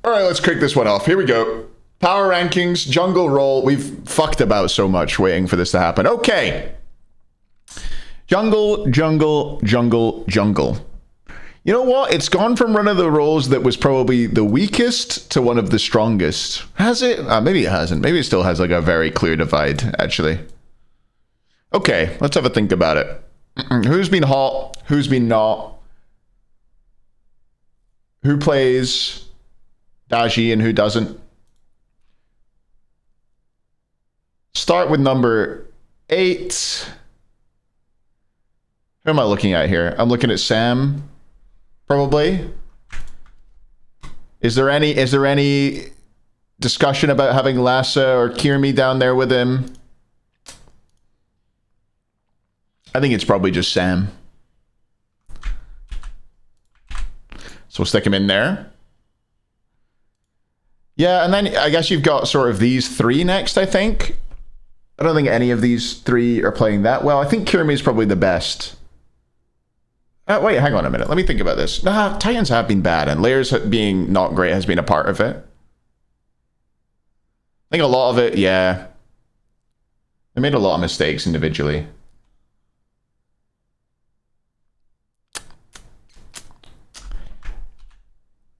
All right, let's kick this one off. Here we go. Power rankings, jungle role. We've fucked about so much waiting for this to happen. Okay. Jungle, jungle, jungle, jungle. You know what? It's gone from one of the roles that was probably the weakest to one of the strongest. Has it? Maybe it hasn't. Maybe it still has like a very clear divide, actually. Okay, let's have a think about it. Who's been hot? Who's been not? Who plays Daji and who doesn't? Start with number 8. Who am I looking at here? I'm looking at Sam, probably. Is there any discussion about having Lassa or Kirmi down there with him? I think it's probably just Sam. So we'll stick him in there. Yeah, and then I guess you've got sort of these 3 next, I think. I don't think any of these 3 are playing that well. I think Kirmi is probably the best. Wait, hang on a minute. Let me think about this. Nah, Titans have been bad, and layers being not great has been a part of it. I think a lot of it, yeah. They made a lot of mistakes individually.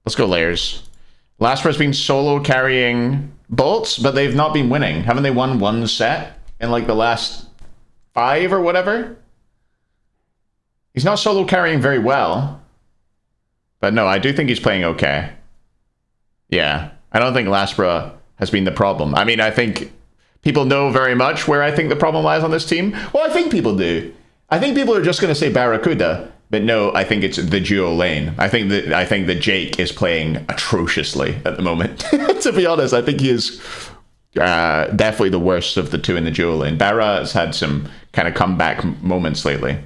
Let's go layers. Laspra's been solo carrying bolts, but they've not been winning. Haven't they won 1 set in like the last 5 or whatever? He's not solo carrying very well. But no, I do think he's playing okay. Yeah, I don't think Laspra has been the problem. I mean, I think people know very much where I think the problem lies on this team. Well, I think people do. I think people are just going to say Barracuda. But no, I think it's the duo lane. I think that Jake is playing atrociously at the moment. To be honest, I think he is definitely the worst of the 2 in the duo lane. Barra has had some kind of comeback moments lately.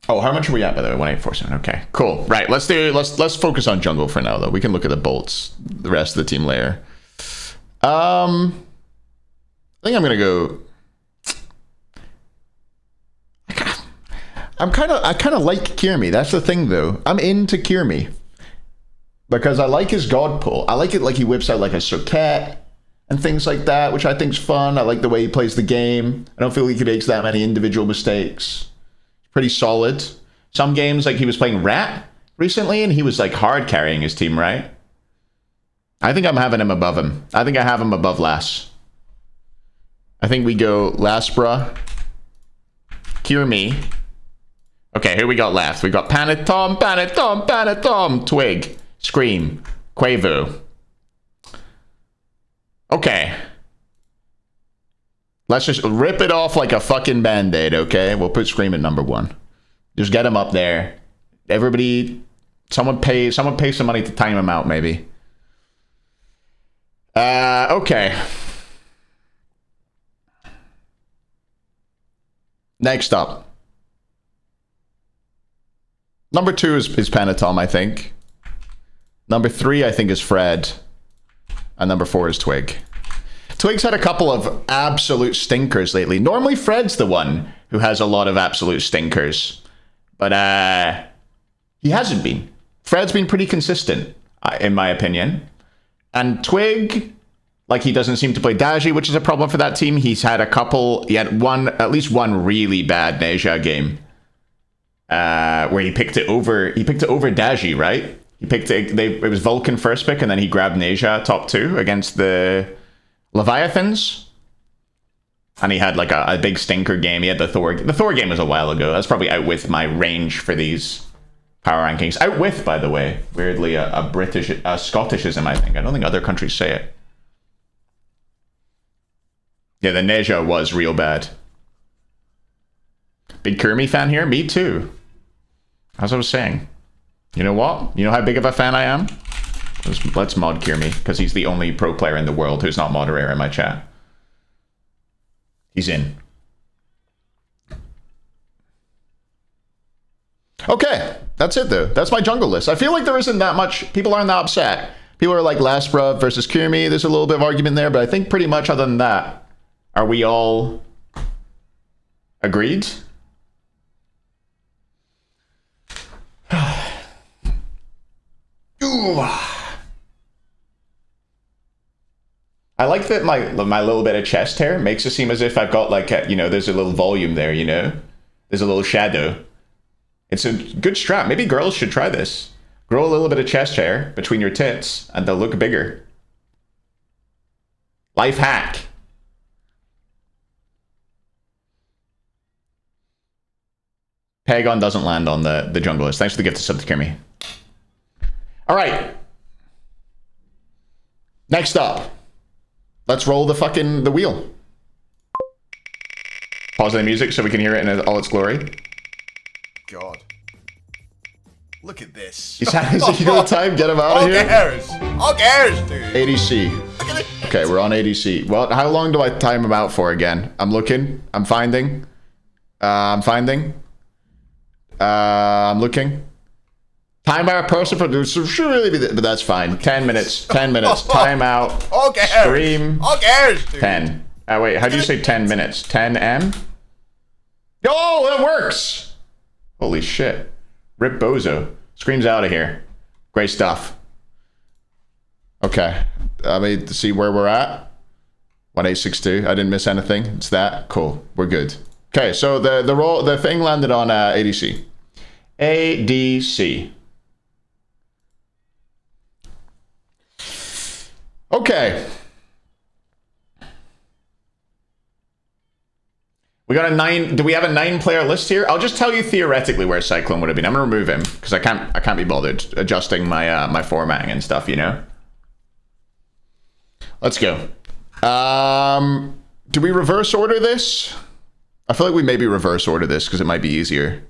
Oh, how much are we at by the way? 1847. Okay, cool. Right, let's focus on jungle for now though. We can look at the bolts, the rest of the team layer. I think I'm gonna go. I kind of like Kirmi. That's the thing, though. I'm into Kirmi because I like his god pull. I like it like he whips out like a circuit and things like that, which I think's fun. I like the way he plays the game. I don't feel he makes that many individual mistakes. Pretty solid. Some games, like he was playing Rat recently, and he was like hard carrying his team, right? I think I'm having him above him. I think I have him above Lass. I think we go Laspra, Kirmi. Okay, who we got left? We got Panatom, Panatom, Panatom, Twig, Scream, Quavo. Okay. Let's just rip it off like a fucking band-aid, okay? We'll put Scream at number 1. Just get him up there. Everybody, someone pay some money to time him out, maybe. Okay. Next up. Number 2 is Panatom, I think. Number 3, I think, is Fred. And number 4 is Twig. Twig's had a couple of absolute stinkers lately. Normally, Fred's the one who has a lot of absolute stinkers. But he hasn't been. Fred's been pretty consistent, in my opinion. And Twig, like, he doesn't seem to play Daji, which is a problem for that team. He's had a couple, he had at least one really bad Neja game. Where he picked it over Daji, right? It was Vulcan first pick, and then he grabbed Neja top 2 against the Leviathans. And he had like a big stinker game. He had the Thor. The Thor game was a while ago. That's probably out with my range for these power rankings. Out with, by the way, weirdly a Scottishism, I think. I don't think other countries say it. Yeah, the Neja was real bad. Big Kirmi fan here? Me too. As I was saying. You know what? You know how big of a fan I am? Let's mod Kirmi, because he's the only pro player in the world who's not moderator in my chat. He's in. Okay, that's it though. That's my jungle list. I feel like there isn't that much. People aren't that upset. People are like Laspra versus Kirmi. There's a little bit of argument there, but I think pretty much other than that, are we all agreed? Ooh. I like that my little bit of chest hair makes it seem as if I've got like, you know, there's a little volume there, you know? There's a little shadow. It's a good strap. Maybe girls should try this. Grow a little bit of chest hair between your tits and they'll look bigger. Life hack. Pagon doesn't land on the junglist. Thanks for the gift of sub to Kimmy. All right. Next up. Let's roll the wheel. Pause the music so we can hear it in all its glory. God. Look at this. He's having a good time. Get him out of here. Who cares, dude? ADC. Okay, we're on ADC. Well, how long do I time him out for again? I'm looking. I'm finding. I'm looking. Time out person for this should really be, but that's fine. 10 minutes. 10 minutes. Time out. Stream. Who cares, dude? 10. Wait, how do you say 10 minutes? 10 M? Oh, that works! Holy shit. Rip Bozo. Scream's out of here. Great stuff. Okay. Let me see where we're at. 1862. I didn't miss anything. It's that. Cool. We're good. Okay, so the thing landed on ADC. ADC. Okay. We got a 9. Do we have a 9-player list here? I'll just tell you theoretically where Cyclone would have been. I'm gonna remove him because I can't be bothered adjusting my my formatting and stuff, you know. Let's go. Do we reverse order this? I feel like we maybe reverse order this because it might be easier.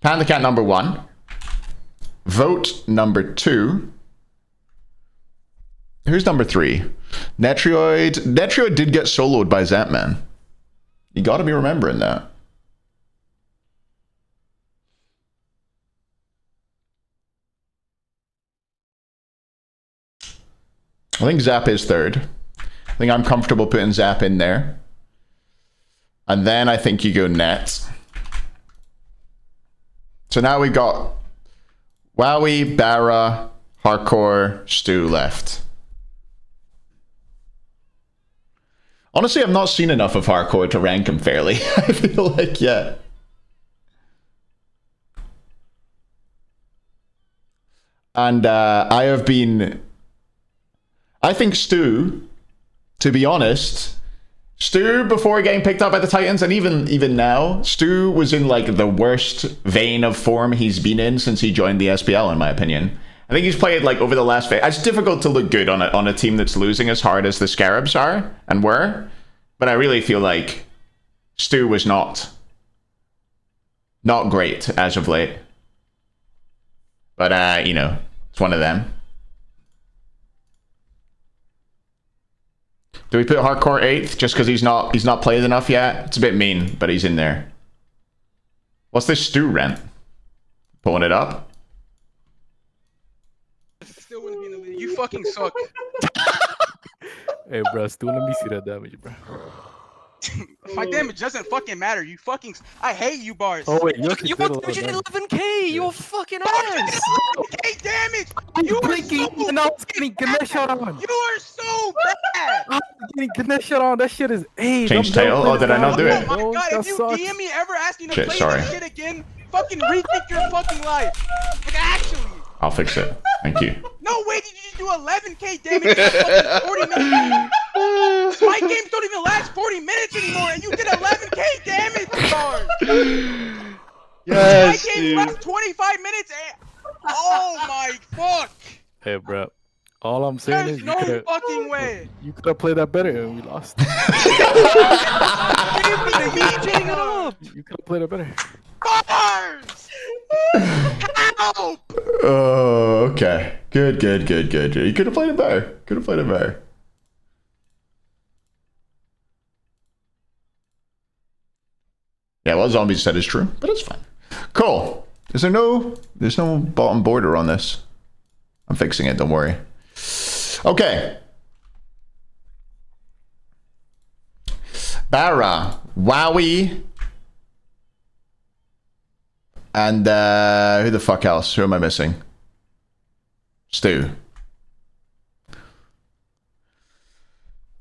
Panda Cat number 1. Vote number 2. Who's number 3? Netrioid. Netrioid did get soloed by Zapman. You gotta be remembering that. I think Zap is 3rd. I think I'm comfortable putting Zap in there. And then I think you go Net. So now we got Wowie, Barra, Hardcore, Stu left. Honestly, I've not seen enough of Hardcore to rank him fairly. I feel like, yeah. And I have been... I think Stu, to be honest, Stu, before getting picked up by the Titans, and even now, Stu was in like the worst vein of form he's been in since he joined the SPL, in my opinion. I think he's played like over the last phase. It's difficult to look good on a team that's losing as hard as the Scarabs are and were, but I really feel like Stu was not great as of late. But you know, it's one of them. Do we put Hardcore 8th just because he's not played enough yet? It's a bit mean, but he's in there. What's this Stu rent? Pulling it up. Still wouldn't be in the league. You fucking suck. Hey, bro, still let me see that damage, bro. My damage doesn't fucking matter. You fucking. I hate you, bars. Oh wait, You did 11k. You a fucking ass. 11k damage. I'm You are blinking so and I was getting Ganesh shot on. You are so bad. I was getting Ganesh shot on. That shit is. Hey, Change tail? Oh, did I not do it? Oh my god! If you DM me ever asking to Shit, play sorry. this shit again, fucking rethink your fucking life. Like actually. I'll fix it. Thank you. No way did you do 11k damage in fucking 40 minutes. My games don't even last 40 minutes anymore, and you did 11k damage, bars. Yes, My games last 25 minutes. Oh my fuck. Hey, bro. All I'm saying There's is no fucking way. you could have played that better and we lost. You could have played it better. Bars! Help! Oh, okay. Good. You could have played it better. Yeah, what Zombie said is true, but it's fine. Cool. There's no bottom border on this. I'm fixing it, don't worry. Okay. Barra, Wowie, And who the fuck else? Who am I missing? Stu.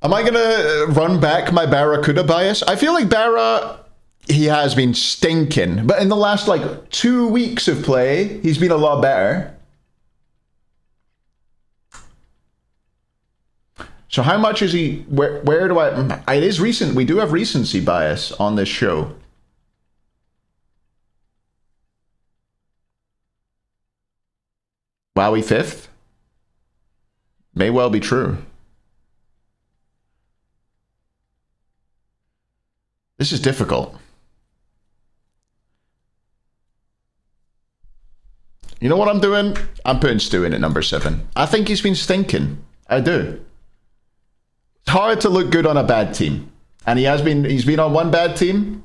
Am I gonna run back my Barracuda bias? I feel like Barra, he has been stinking. But in the last, like, 2 weeks of play, he's been a lot better. So how much is he... Where do I... It is recent. We do have recency bias on this show. Wowie 5th? May well be true. This is difficult. You know what I'm doing? I'm putting Stu in at number 7. I think he's been stinking. I do. It's hard to look good on a bad team. And he's been on one bad team.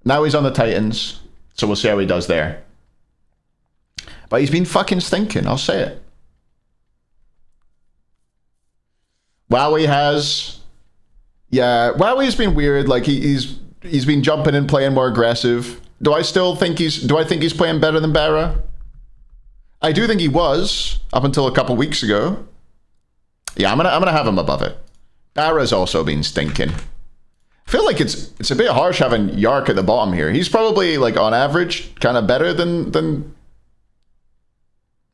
Now he's on the Titans. So we'll see how he does there. But he's been fucking stinking, I'll say it. Wowie has... Yeah, Wowie's been weird. Like he's been jumping and playing more aggressive. Do I think he's playing better than Barra? I do think he was up until a couple weeks ago. Yeah, I'm gonna have him above it. Barra's also been stinking. I feel like it's a bit harsh having Yark at the bottom here. He's probably like on average kind of better than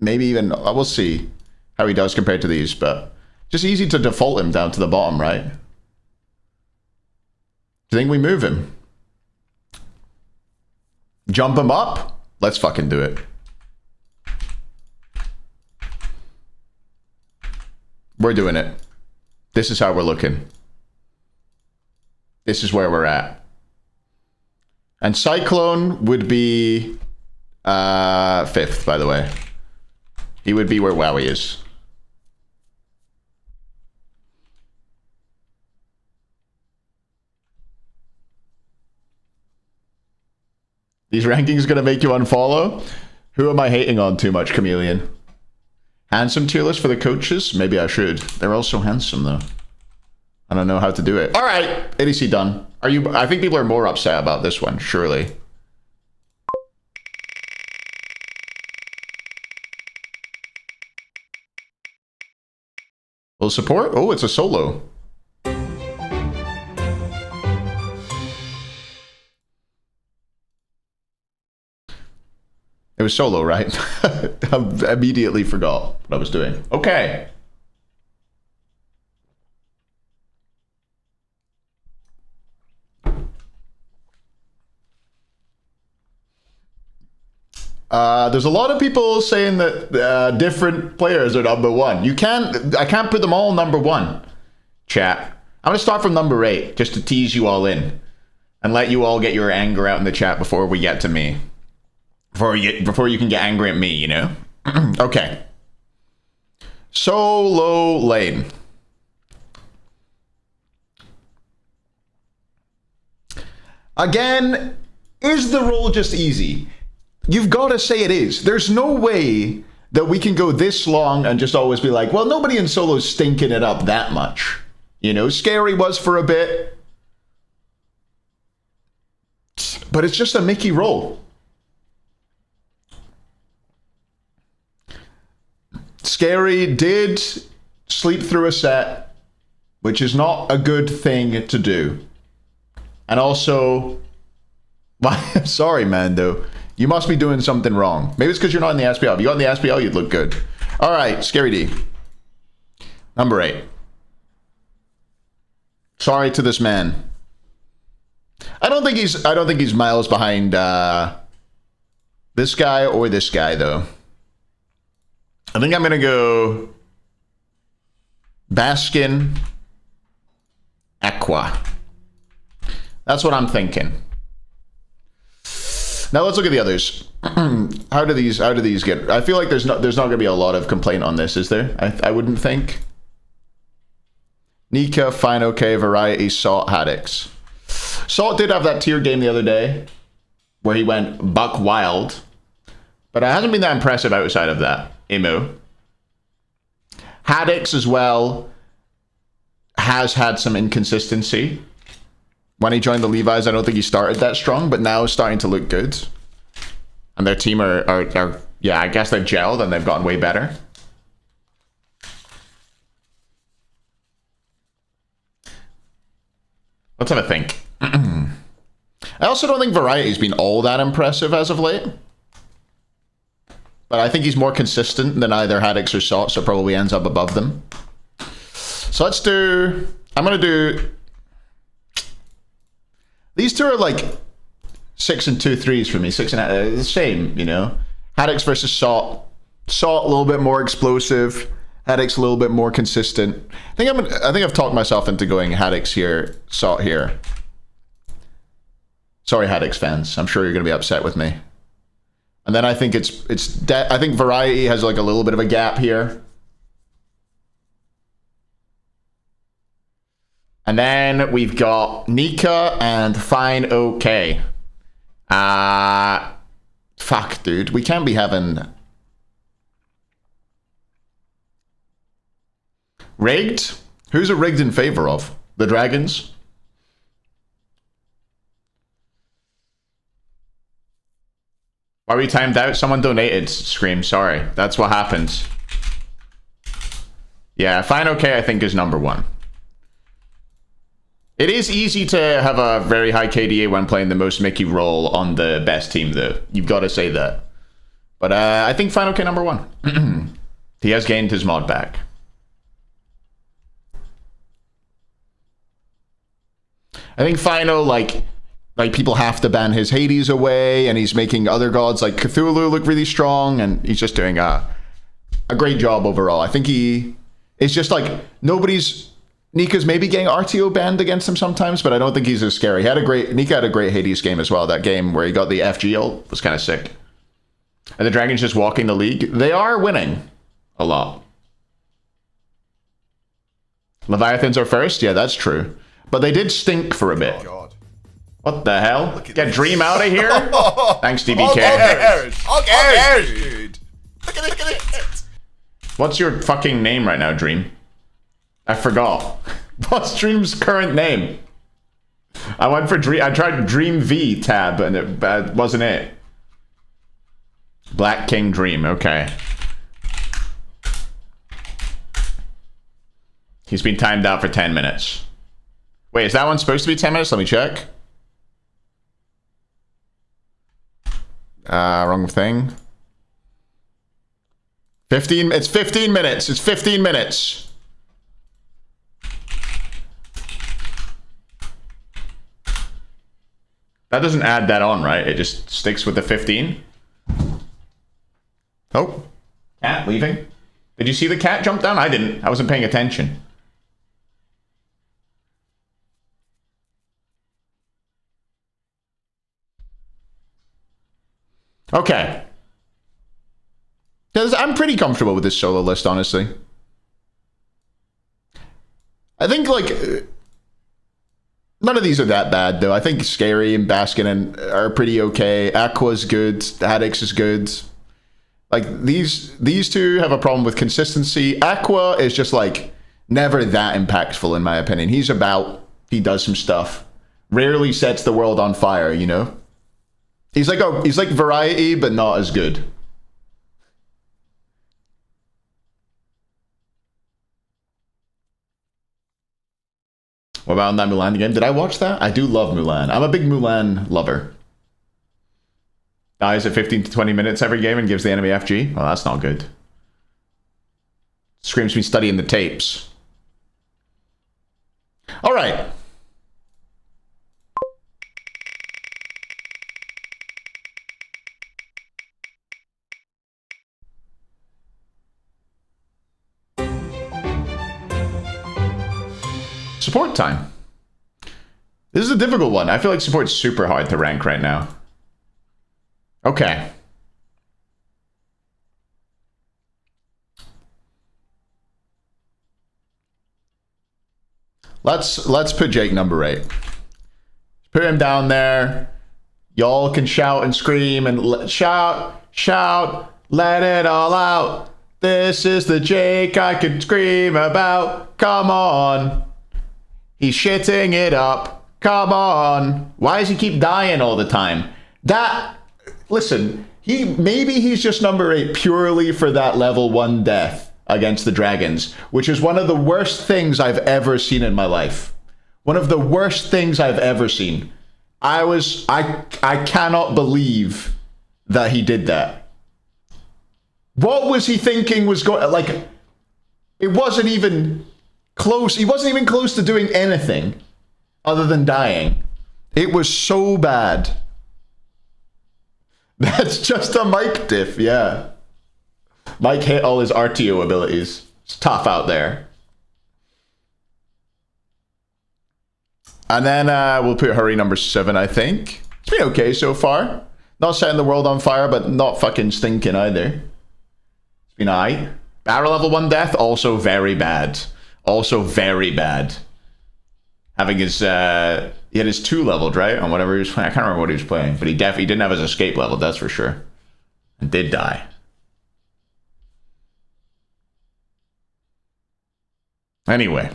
maybe even we'll see how he does compared to these, but just easy to default him down to the bottom, right? Do you think we move him? Jump him up? Let's fucking do it. We're doing it. This is how we're looking. This is where we're at. And Cyclone would be 5th, by the way. He would be where Wowie is. These rankings gonna make you unfollow? Who am I hating on too much, Chameleon? Handsome tier list for the coaches? Maybe I should. They're all so handsome, though. I don't know how to do it. All right, ADC done. I think people are more upset about this one, surely. Will support? Oh, it's a solo. It was solo, right? I immediately forgot what I was doing. Okay. There's a lot of people saying that different players are number 1. I can't put them all number 1, chat. I'm going to start from number 8, just to tease you all in. And let you all get your anger out in the chat before we get to me. Before you can get angry at me, you know? Okay. Solo lane. Again, is the role just easy? You've got to say it is. There's no way that we can go this long and just always be like, well, nobody in solo's stinking it up that much. You know, Scary was for a bit. But it's just a Mickey role. Scary did sleep through a set, which is not a good thing to do. And also, sorry, Mando, you must be doing something wrong. Maybe it's because you're not in the SPL. If you got in the SPL, you'd look good. All right, Scary D. Number 8. Sorry to this man. I don't think he's miles behind this guy or this guy, though. I think I'm gonna go Baskin Aqua. That's what I'm thinking. Now let's look at the others. How do these get? I feel like there's not gonna be a lot of complaint on this, is there? I wouldn't think. Nika, Fine OK, Variety, Salt, Haddix. Salt did have that tier game the other day where he went buck wild, but it hasn't been that impressive outside of that. Imo. Haddix as well has had some inconsistency. When he joined the Levi's, I don't think he started that strong, but now it's starting to look good. And their team are yeah, I guess they've gelled and they've gotten way better. Let's have a think. I also don't think Variety's been all that impressive as of late. But I think he's more consistent than either Haddix or Sot, so probably ends up above them. So let's do... I'm going to do... These two are like 6 and 2 3s for me. 6 and the same, you know. Haddix versus Sot. Sot a little bit more explosive. Haddix a little bit more consistent. I think I've talked myself into going Haddix here, Sot here. Sorry, Haddix fans. I'm sure you're going to be upset with me. And then I think I think Variety has like a little bit of a gap here. And then we've got Nika and Fine OK. Fuck, dude. We can't be having... Rigged? Who's it rigged in favor of? The Dragons? Why are we timed out? Someone donated, Scream. Sorry. That's what happens. Yeah, Fine OK I think is number 1. It is easy to have a very high KDA when playing the most Mickey role on the best team, though. You've got to say that. But I think Fine OK number 1. He has gained his mod back. I think Fino, like people have to ban his Hades away, and he's making other gods like Cthulhu look really strong, and he's just doing a great job overall. I think it's just like Nika's maybe getting RTO banned against him sometimes, but I don't think he's as scary. Nika had a great Hades game as well. That game where he got the FG ult was kind of sick. And the Dragons just walking the league. They are winning a lot. Leviathans are first? Yeah, that's true. But they did stink for a bit. Oh, God. What the hell? Get this. Dream out of here? Thanks, DBK. Okay, dude. Look at it. What's your fucking name right now, Dream? I forgot. What's Dream's current name? I went for Dream. I tried Dream V tab, and it wasn't it. Black King Dream. Okay. He's been timed out for 10 minutes. Wait, is that one supposed to be 10 minutes? Let me check. Wrong thing. 15. It's 15 minutes. It's 15 minutes. That doesn't add that on, right? It just sticks with the 15. Oh. Cat leaving. Did you see the cat jump down? I didn't. I wasn't paying attention. Okay. Because I'm pretty comfortable with this solo list, honestly. I think, like, none of these are that bad, though. I think Scary and Baskin are pretty okay. Aqua's good. Haddix is good. Like, these two have a problem with consistency. Aqua is just, like, never that impactful, in my opinion. He does some stuff. Rarely sets the world on fire, you know? He's like Variety, but not as good. What about that Mulan game? Did I watch that? I do love Mulan. I'm a big Mulan lover. Dies at 15 to 20 minutes every game and gives the enemy FG? Well, that's not good. Screams me studying the tapes. All right. Support time. This is a difficult one. I feel like support's super hard to rank right now. Okay. Let's put Jake number 8. Put him down there. Y'all can shout and scream and shout, let it all out. This is the Jake I can scream about. Come on. He's shitting it up. Come on. Why does he keep dying all the time? Listen, Maybe he's just number 8 purely for that level 1 death against the dragons, which is one of the worst things I've ever seen in my life. One of the worst things I've ever seen. I cannot believe that he did that. What was he thinking was going, like, it wasn't even close. He wasn't even close to doing anything other than dying. It was so bad. That's just a Mike diff, yeah. Mike hit all his RTO abilities. It's tough out there. And then we'll put Hurry number 7, I think. It's been okay so far. Not setting the world on fire, but not fucking stinking either. It's been alright. Barrel level 1 death, also very bad. Also very bad. Having his, he had his 2 leveled, right? On whatever he was playing. I can't remember what he was playing, but he didn't have his escape level, that's for sure. And did die. Anyway.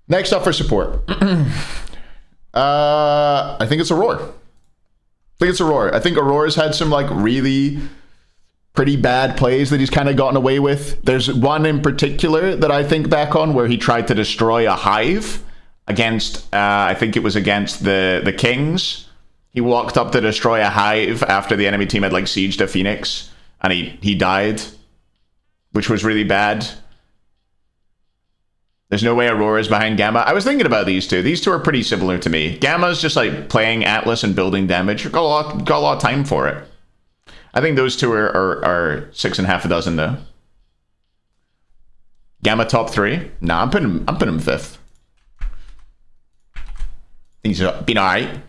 Next up for support. I think it's Aurora. I think Aurora's had some like really pretty bad plays that he's kind of gotten away with. There's one in particular that I think back on where he tried to destroy a hive against, I think it was against the Kings. He walked up to destroy a hive after the enemy team had like sieged a Phoenix, and he died, which was really bad. There's no way Aurora's behind Gamma. I was thinking about these two. These two are pretty similar to me. Gamma's just like playing Atlas and building damage. Got a lot of time for it. I think those two are 6 and half a dozen though. Gamma top 3? Nah, I'm putting him 5th. He's been alright.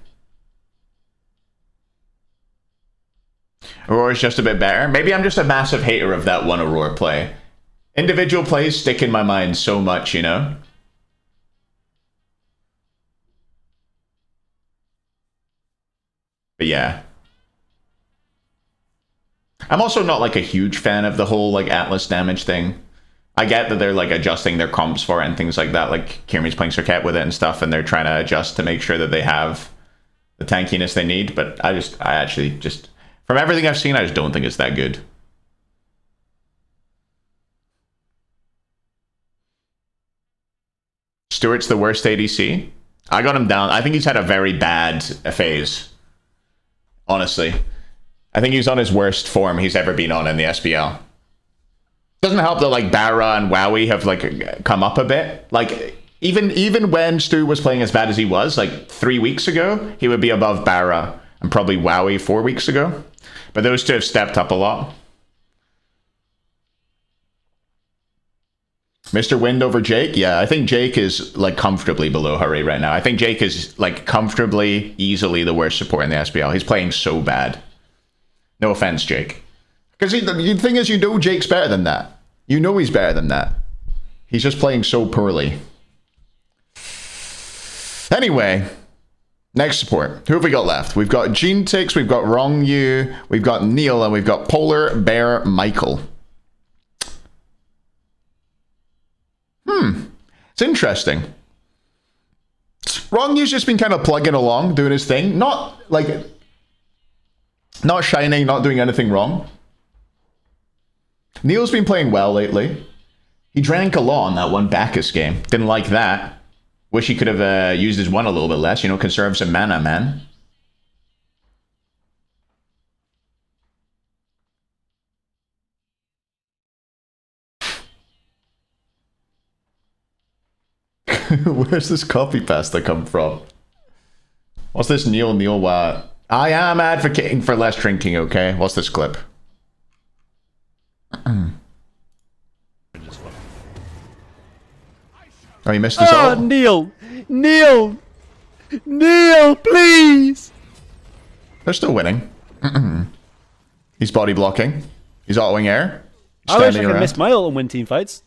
Aurora's just a bit better. Maybe I'm just a massive hater of that one Aurora play. Individual plays stick in my mind so much, you know? But yeah. I'm also not like a huge fan of the whole like Atlas damage thing. I get that they're like adjusting their comps for it and things like that. Like Kiermai's playing Circuit with it and stuff, and they're trying to adjust to make sure that they have the tankiness they need. But I actually just, from everything I've seen, I just don't think it's that good. Stewart's the worst ADC. I got him down. I think he's had a very bad phase. Honestly. I think he's on his worst form he's ever been on in the SPL. Doesn't help that like Barra and Wowie have like come up a bit. Like even when Stu was playing as bad as he was, like 3 weeks ago, he would be above Barra and probably Wowie 4 weeks ago. But those two have stepped up a lot. Mr. Wind over Jake? Yeah, I think Jake is like comfortably below Hurry right now. I think Jake is like comfortably, easily the worst support in the SPL. He's playing so bad. No offense, Jake. Because the thing is, you know Jake's better than that. You know he's better than that. He's just playing so poorly. Anyway, next support. Who have we got left? We've got Genetix, we've got Wrong You, we've got Neil, and we've got Polar Bear Michael. It's interesting. Wrong You's just been kind of plugging along, doing his thing. Not shining, not doing anything wrong. Neil's been playing well lately. He drank a lot on that one Bacchus game. Didn't like that. Wish he could have used his one a little bit less, you know, conserve some mana, man. Where's this coffee pasta come from? What's this Neil what? I am advocating for less drinking, okay? What's this clip? Oh, you missed this all? Neil! Neil! Neil, please! They're still winning. He's body blocking. He's autoing air. I wish I could miss my ult and win team fights.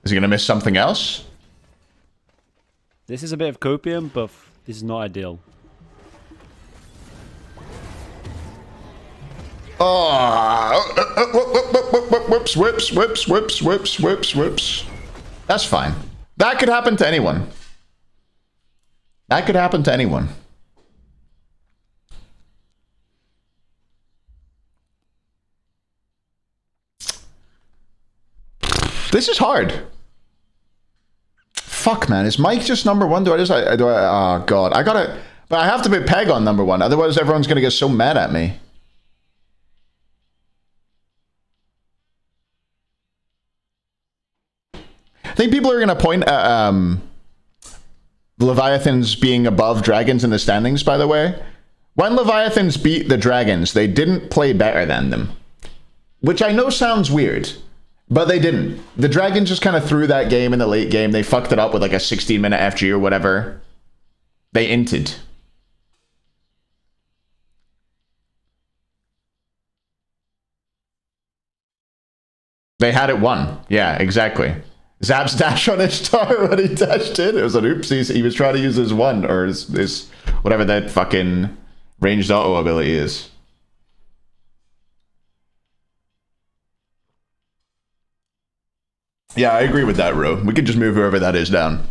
Is he going to miss something else? This is a bit of copium, but this is not ideal. Oh, whips. That's fine. That could happen to anyone. That could happen to anyone. This is hard. Fuck, man. Is Mike just number one? Oh, God. I gotta... But I have to put Peg on number one. Otherwise, everyone's gonna get so mad at me. I think people are gonna point at, Leviathans being above dragons in the standings, by the way. When Leviathans beat the dragons, they didn't play better than them. Which I know sounds weird, but they didn't. The dragons just kind of threw that game in the late game. They fucked it up with like a 16-minute FG or whatever. They inted. They had it won. Yeah, exactly. Zap's dash on his star when he dashed in. It was an oopsies. He was trying to use his one, or his whatever that fucking ranged auto ability is. Yeah, I agree with that, Ro. We could just move whoever that is down.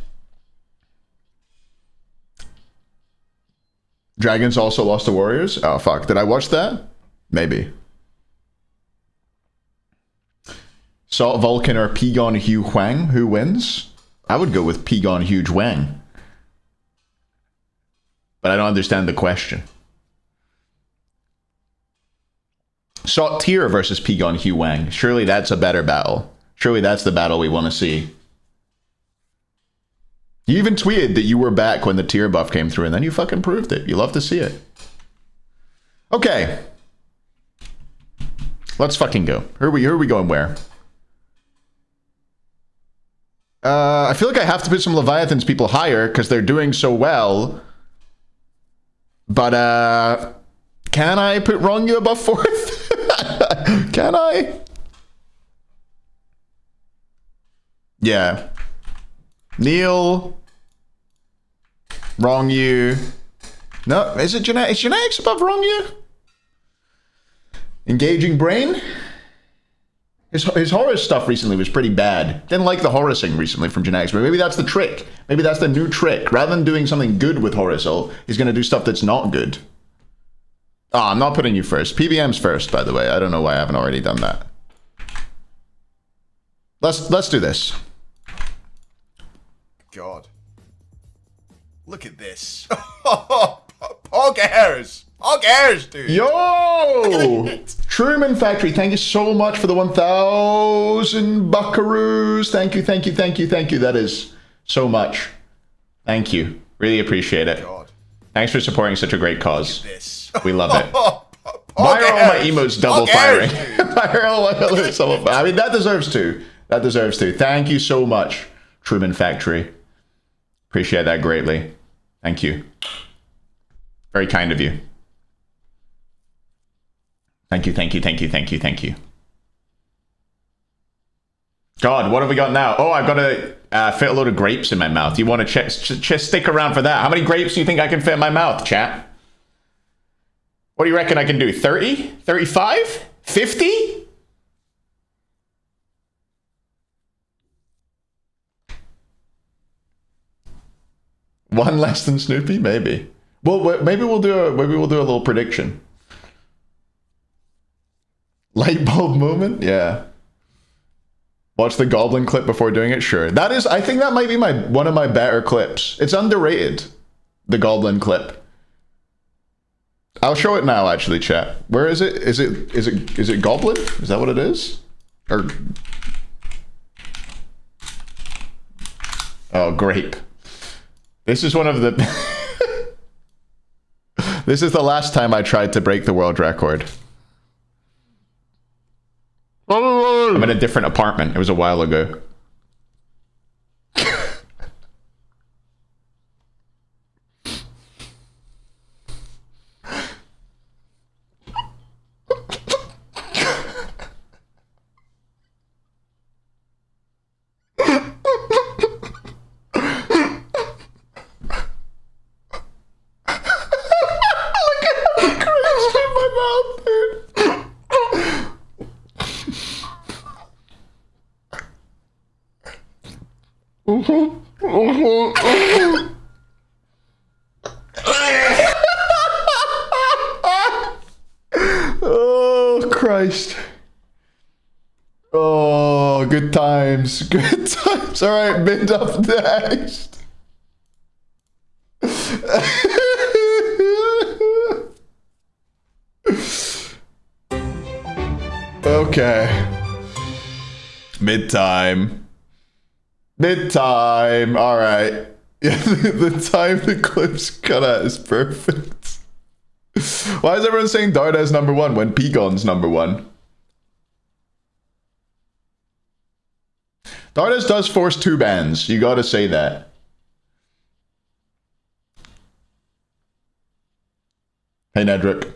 Dragons also lost to Warriors? Oh, fuck. Did I watch that? Maybe. Salt Vulcan or Pigon Hu Huang? Who wins? I would go with Pigon Huge Wang. But I don't understand the question. Salt Tier versus Pigon Hu Wang. Surely that's a better battle. Surely that's the battle we want to see. You even tweeted that you were back when the tier buff came through, and then you fucking proved it. You love to see it. Okay. Let's fucking go. Who are we going where? I feel like I have to put some Leviathans people higher because they're doing so well. But, can I put Rongyu above 4th? Can I? Yeah. Neil. Rongyu. No, is it genetics? Is genetics above Rongyu? Engaging Brain? His Horus stuff recently was pretty bad. Didn't like the Horusing recently from genetics, but maybe that's the trick. Maybe that's the new trick. Rather than doing something good with Horusel, he's going to do stuff that's not good. Oh, I'm not putting you first. PBM's first, by the way. I don't know why I haven't already done that. Let's do this. God. Look at this. Poggers! Poggers, dude! Yo! Truman Factory, thank you so much for the 1,000 buckaroos. Thank you, thank you, thank you, thank you. That is so much. Thank you. Really appreciate it. God. Thanks for supporting such a great cause. This. We love it. Why are all my emotes double firing? Why are all my emotes double firing? I mean, that deserves two. That deserves two. Thank you so much, Truman Factory. Appreciate that greatly. Thank you. Very kind of you. Thank you, thank you, thank you, thank you, thank you. God, what have we got now? Oh, I've got to fit a load of grapes in my mouth. You want to just stick around for that? How many grapes do you think I can fit in my mouth, chat? What do you reckon I can do? 30? 35? 50? One less than Snoopy? Maybe. Well, maybe we'll do a little prediction. Light bulb moment? Yeah. Watch the goblin clip before doing it? Sure. That is, I think that might be one of my better clips. It's underrated. The goblin clip. I'll show it now, actually, chat. Where is it? Is it goblin? Is that what it is? Or... Oh, grape. This is one of the... This is the last time I tried to break the world record. I'm in a different apartment. It was a while ago. Oh, Christ. Oh, good times. Good times. All right, mid up next. Okay. Mid time. Mid time. All right. Yeah, the time the clip's cut at is perfect. Why is everyone saying Darda's number one when P-Gon's number one? Dardas does force 2 bans. You gotta say that. Hey, Nedrick.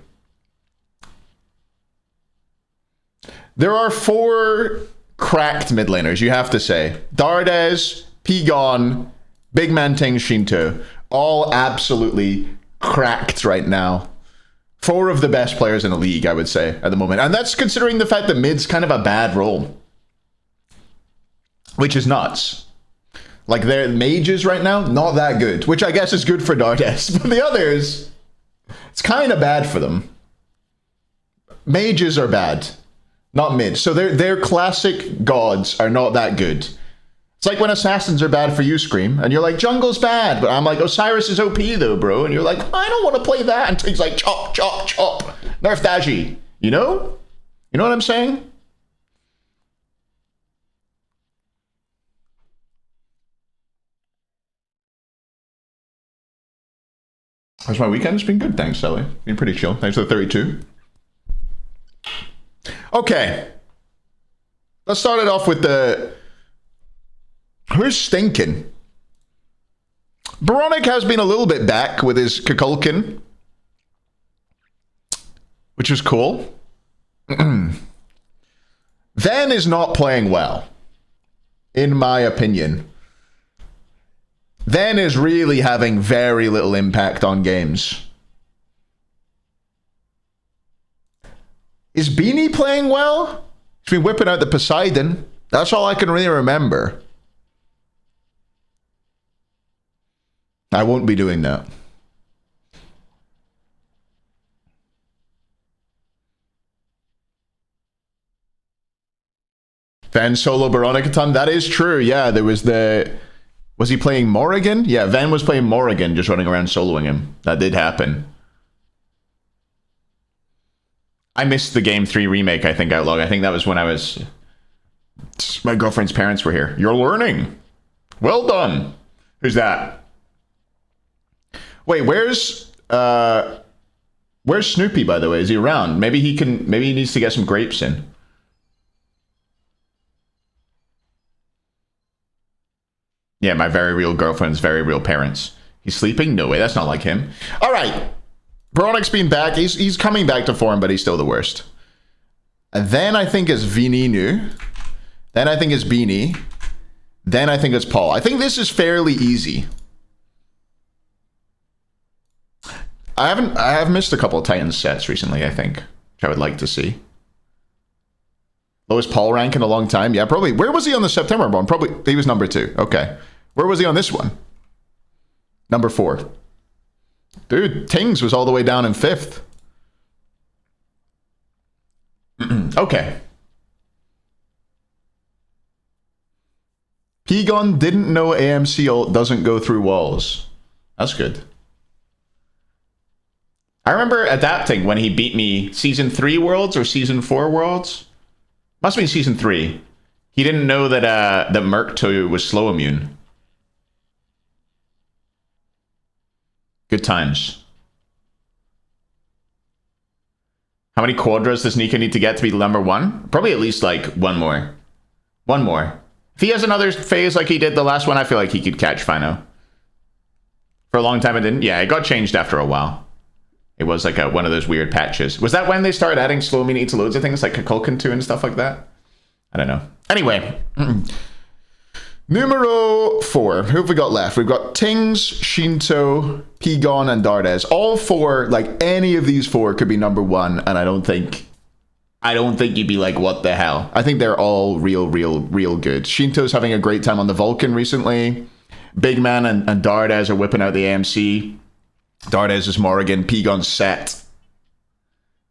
There are 4 cracked mid laners, you have to say. Dardas, P-Gon, Big Man Ting, Shinto. All absolutely cracked right now. 4 of the best players in the league, I would say, at the moment. And that's considering the fact that mid's kind of a bad role. Which is nuts. Like, their mages right now, not that good. Which I guess is good for Dardas. But the others, it's kind of bad for them. Mages are bad. Not mid. So their classic gods are not that good. It's like when assassins are bad for you, Scream, and you're like, jungle's bad. But I'm like, Osiris is OP though, bro. And you're like, I don't want to play that. And he's like, chop, chop, chop. Nerf Daji. You know? You know what I'm saying? How's my weekend? It's been good, thanks, Sally. Been pretty chill. Thanks for the 32. Okay. Let's start it off with the... Who's stinking? Boronic has been a little bit back with his Kukulkan, which is cool. Van is not playing well, in my opinion. Van is really having very little impact on games. Is Beanie playing well? He's been whipping out the Poseidon. That's all I can really remember. I won't be doing that. Van solo Baronicaton. That is true. Yeah, there was the... Was he playing Morrigan? Yeah, Van was playing Morrigan, just running around soloing him. That did happen. I missed the Game 3 remake, I think, Outlog. I think that was when I was... My girlfriend's parents were here. You're learning. Well done. Who's that? Wait, where's Snoopy, by the way? Is he around? Maybe he needs to get some grapes in. Yeah, my very real girlfriend's very real parents. He's sleeping? No way, that's not like him. All right. Boronic's been back. He's coming back to form, but he's still the worst. And then I think it's Vininu. Then I think it's Beanie. Then I think it's Paul. I think this is fairly easy. I have missed a couple of Titans sets recently, I think, which I would like to see. Lowest Paul rank in a long time? Yeah, probably. Where was he on the September one? Probably, he was number 2. Okay. Where was he on this one? Number 4. Dude, Tings was all the way down in 5th. Okay. P-Gon didn't know AMC ult doesn't go through walls. That's good. I remember adapting when he beat me Season 3 Worlds or Season 4 Worlds. Must have been Season 3. He didn't know that that Merc2 was slow immune. Good times. How many quadras does Nika need to get to be number 1? Probably at least like one more. One more. If he has another phase like he did the last one, I feel like he could catch Fino. For a long time it didn't. Yeah, it got changed after a while. It was like one of those weird patches. Was that when they started adding slow immunity to loads of things like Kukulkan 2 and stuff like that? I don't know. Anyway. Numero 4. Who have we got left? We've got Tings, Shinto, P-Gon, and Dardes. All 4, like any of these 4 could be number 1, and I don't think you'd be like, what the hell? I think they're all real good. Shinto's having a great time on the Vulcan recently. Big Man and Dardes are whipping out the AMC. Dardes is Morrigan. P-Gon's set.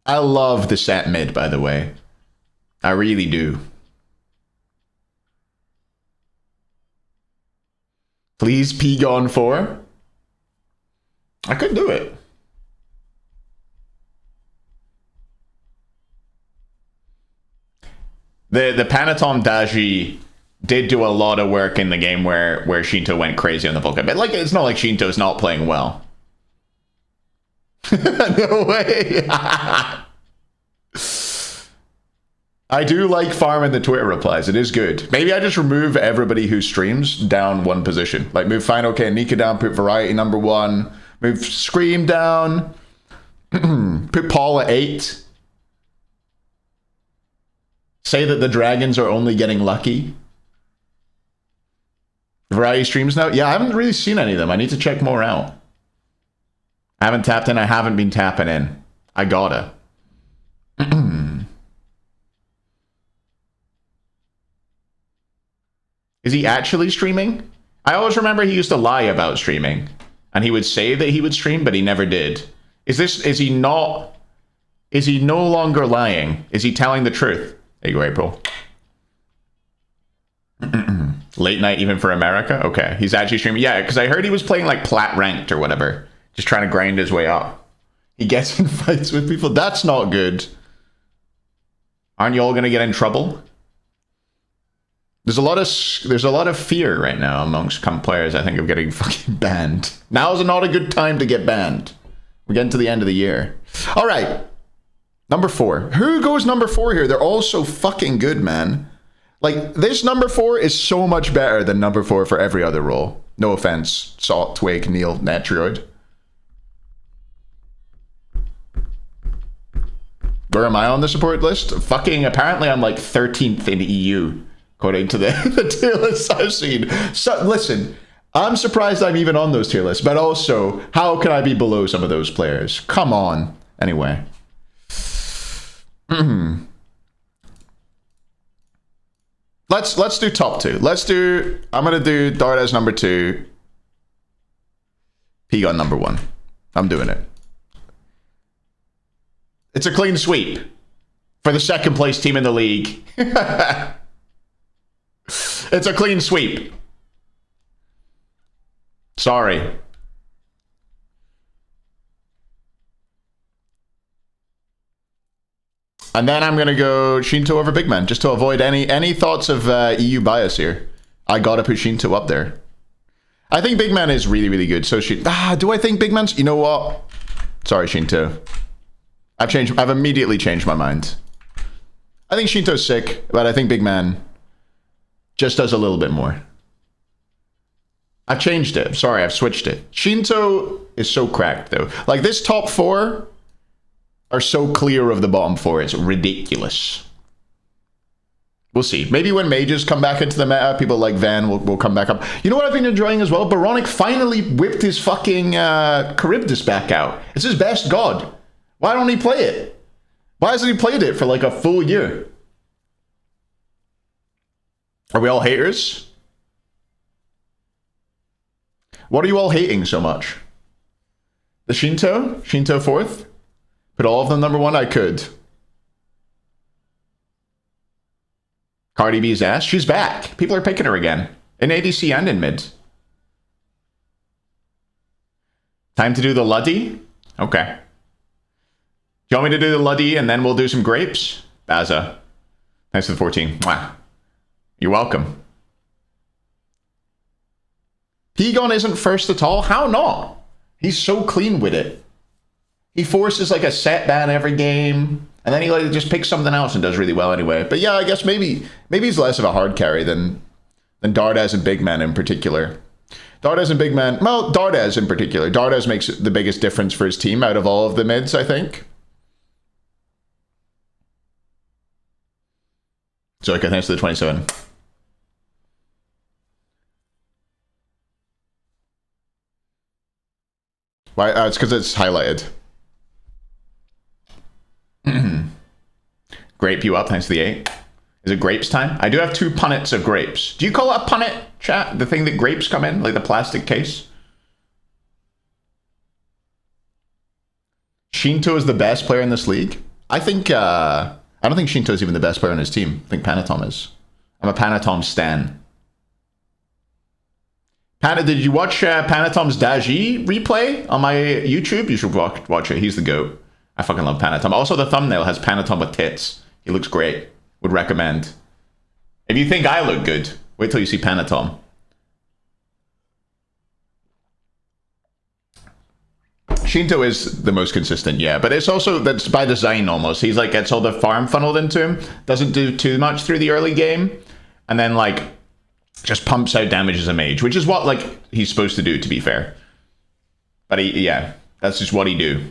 I love the set mid, by the way. I really do. Please P-Gon 4. I could do it. The Panatom Daji did do a lot of work in the game where Shinto went crazy on the Vulcan. But like, it's not like Shinto's not playing well. No way. I do like farming the Twitter replies. It is good. Maybe I just remove everybody who streams down one position. Like move Final K and Nika down, put Variety number 1, move Scream down, put Paul at 8. Say that the dragons are only getting lucky. Variety streams now? Yeah, I haven't really seen any of them. I need to check more out. I haven't tapped in. I haven't been tapping in. I gotta. Is he actually streaming? I always remember he used to lie about streaming. And he would say that he would stream, but he never did. Is he no longer lying? Is he telling the truth? There you go, April. Late night even for America? Okay, he's actually streaming. Yeah, because I heard he was playing like plat ranked or whatever. Just trying to grind his way up. He gets in fights with people. That's not good. Aren't you all going to get in trouble? There's a lot of fear right now amongst players, I think, of getting fucking banned. Now is not a good time to get banned. We're getting to the end of the year. All right. Number 4. Who goes number 4 here? They're all so fucking good, man. Like, this number 4 is so much better than number 4 for every other role. No offense, Salt, Twig, Neil, Natrioid. Where am I on the support list? Fucking, apparently I'm like 13th in EU. According to the tier lists I've seen. So, listen, I'm surprised I'm even on those tier lists, but also, how can I be below some of those players? Come on. Anyway. Let's do top 2. I'm going to do Dardas number 2. P-Gun number 1. I'm doing it. It's a clean sweep for the second place team in the league. It's a clean sweep. Sorry. And then I'm going to go Shinto over Big Man, just to avoid any thoughts of EU bias here. I got to put Shinto up there. I think Big Man is really, really good. So do I think Big Man's... You know what? Sorry, Shinto. I've immediately changed my mind. I think Shinto's sick, but I think Big Man just does a little bit more. I've changed it. Sorry, I've switched it. Shinto is so cracked, though. Like, this top 4 are so clear of the bottom 4. It's ridiculous. We'll see. Maybe when mages come back into the meta, people like Van will come back up. You know what I've been enjoying as well? Baronic finally whipped his fucking Charybdis back out. It's his best god. Why don't he play it? Why hasn't he played it for like a full year? Are we all haters? What are you all hating so much? The Shinto? Shinto 4th? Put all of them number 1? I could. Cardi B's ass? She's back. People are picking her again. In ADC and in mid. Time to do the Luddy? Okay. Do you want me to do the Luddy and then we'll do some grapes? Baza. Thanks for the 14. Mwah. You're welcome. P-Gon isn't first at all? How not? He's so clean with it. He forces like a set ban every game, and then he like just picks something else and does really well anyway. But yeah, I guess maybe he's less of a hard carry than Dardas and Big Man in particular. Dardas and Big Man, well, Dardas in particular. Dardas makes the biggest difference for his team out of all of the mids, I think. So okay, thanks to the 27. Why? It's because it's highlighted. Grape you up, thanks to the 8. Is it grapes time? I do have 2 punnets of grapes. Do you call it a punnet, chat? The thing that grapes come in, like the plastic case? Shinto is the best player in this league? I think, I don't think Shinto is even the best player on his team. I think Panatom is. I'm a Panatom stan. Did you watch Panatom's Daji replay on my YouTube? You should watch it. He's the GOAT. I fucking love Panatom. Also, the thumbnail has Panatom with tits. He looks great. Would recommend. If you think I look good, wait till you see Panatom. Shinto is the most consistent, yeah, but it's also, that's by design almost. He's like, gets all the farm funneled into him, doesn't do too much through the early game, and then like, just pumps out damage as a mage, which is what like he's supposed to do, to be fair. But yeah, that's just what he do.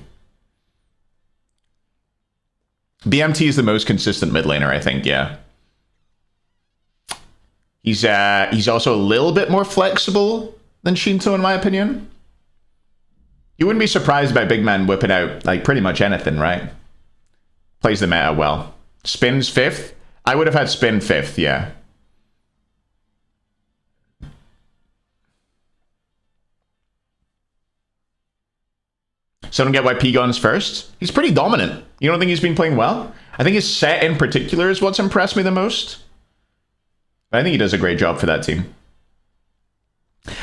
BMT is the most consistent mid laner, I think, yeah. He's also a little bit more flexible than Shinto, in my opinion. You wouldn't be surprised by big man whipping out like pretty much anything, right? Plays the meta well. Spins 5th? I would have had spin 5th, yeah. So I don't get why P-Gon's first. He's pretty dominant. You don't think he's been playing well? I think his set in particular is what's impressed me the most. But I think he does a great job for that team.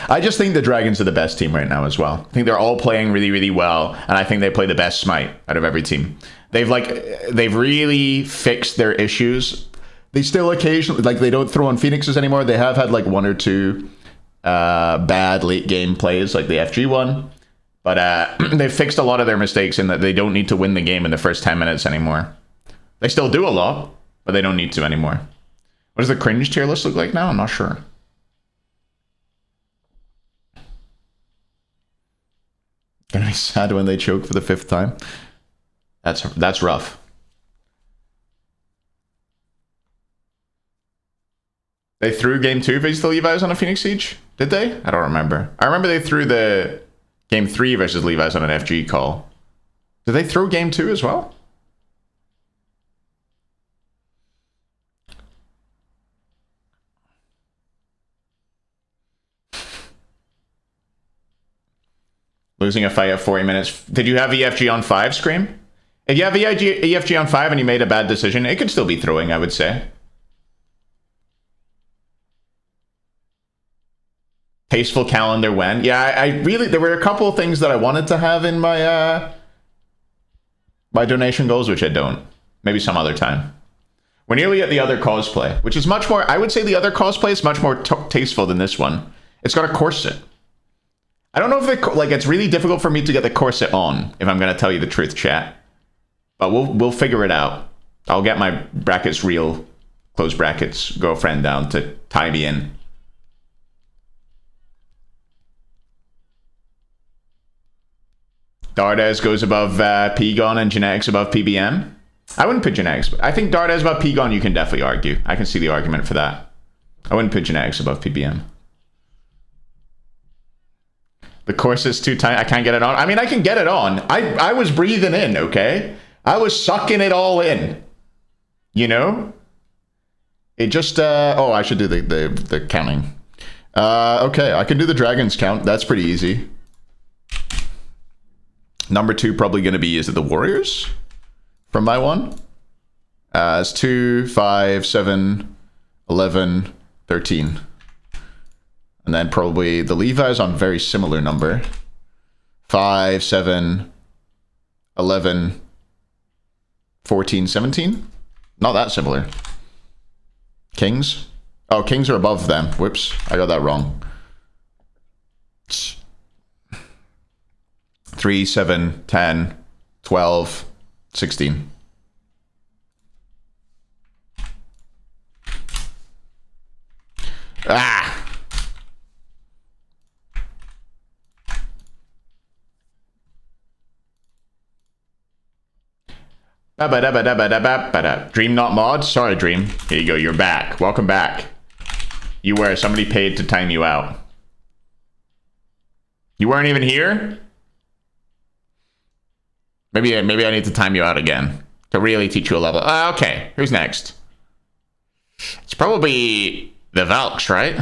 I just think the Dragons are the best team right now as well. I think they're all playing really, really well, and I think they play the best Smite out of every team. They've really fixed their issues. They still occasionally, like, they don't throw on Phoenixes anymore. They have had like 1 or 2 bad late game plays, like the FG one. But they've fixed a lot of their mistakes in that they don't need to win the game in the first 10 minutes anymore. They still do a lot, but they don't need to anymore. What does the cringe tier list look like now? I'm not sure. Gonna be sad when they choke for the 5th time. That's rough. They threw game 2 versus the Levi's on a Phoenix Siege? Did they? I don't remember. I remember they threw the game 3 versus Levi's on an FG call. Did they throw game 2 as well? Losing a fight at 40 minutes. Did you have EFG on 5, Scream? If you have EFG on 5 and you made a bad decision, it could still be throwing, I would say. Tasteful calendar when? Yeah, I really, there were a couple of things that I wanted to have in my my donation goals, which I don't. Maybe some other time. We're nearly at the other cosplay, which is much more, I would say the other cosplay is much more tasteful than this one. It's got a corset. I don't know if like it's really difficult for me to get the corset on, if I'm gonna tell you the truth, chat. But we'll figure it out. I'll get my brackets real, close brackets, girlfriend down to tie me in. Dardes goes above P-Gon and Genetics above PBM. I wouldn't put Genetics, but I think Dardes above P-Gon you can definitely argue. I can see the argument for that. I wouldn't put Genetics above PBM. The corset's too tight. I can't get it on. I mean, I can get it on. I was breathing in, okay? I was sucking it all in. You know? It just, oh, I should do the counting. Okay, I can do the Dragons count. That's pretty easy. Number 2 probably going to be, is it the Warriors? From my one? It's 2, 5, 7, 11, 13. And then probably the Levi's on very similar number. 5, 7, 11, 14, 17? Not that similar. Kings? Oh, Kings are above them. Whoops, I got that wrong. 3, 7, 10, 12, 16. Ah! Dream not mod? Sorry, Dream. Here you go, you're back. Welcome back. You were. Somebody paid to time you out. You weren't even here? Maybe I need to time you out again to really teach you a level. Okay, who's next? It's probably the Valks, right?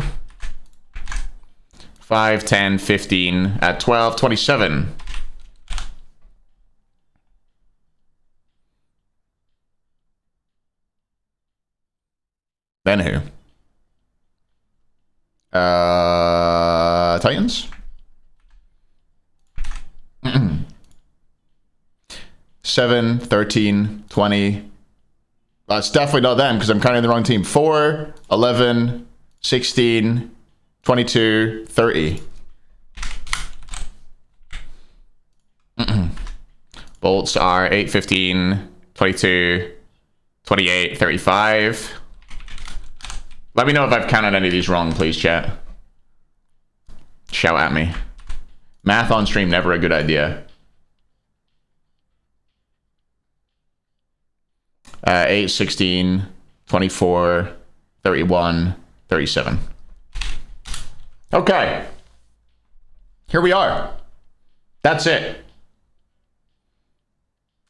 5, 10, 15, at 12, 27. Then who? Titans. 7, 13, 20. It's definitely not them because I'm counting the wrong team. 4, 11, 16, 22, 30. Bolts are 8, 15, 22, 28, 35. Let me know if I've counted any of these wrong, please, chat. Shout at me. Math on stream, never a good idea. 8, 16, 24, 31, 37. Okay. Here we are. That's it.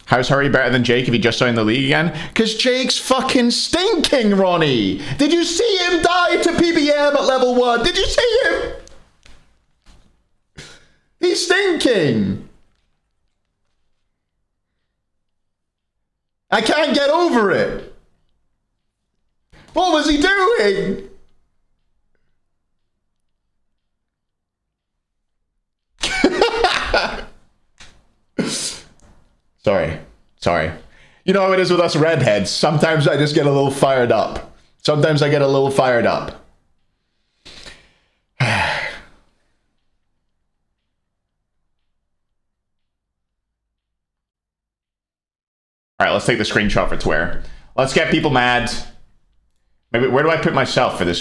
How's Hurry better than Jake if he just joined the league again? Because Jake's fucking stinking, Ronnie. Did you see him die to PBM at level 1? Did you see him? He's stinking. I can't get over it. What was he doing? Sorry. You know how it is with us redheads. Sometimes I just get a little fired up. Sometimes I get a little fired up. All right, let's take the screenshot for Twitter. Let's get people mad. Maybe where do I put myself for this?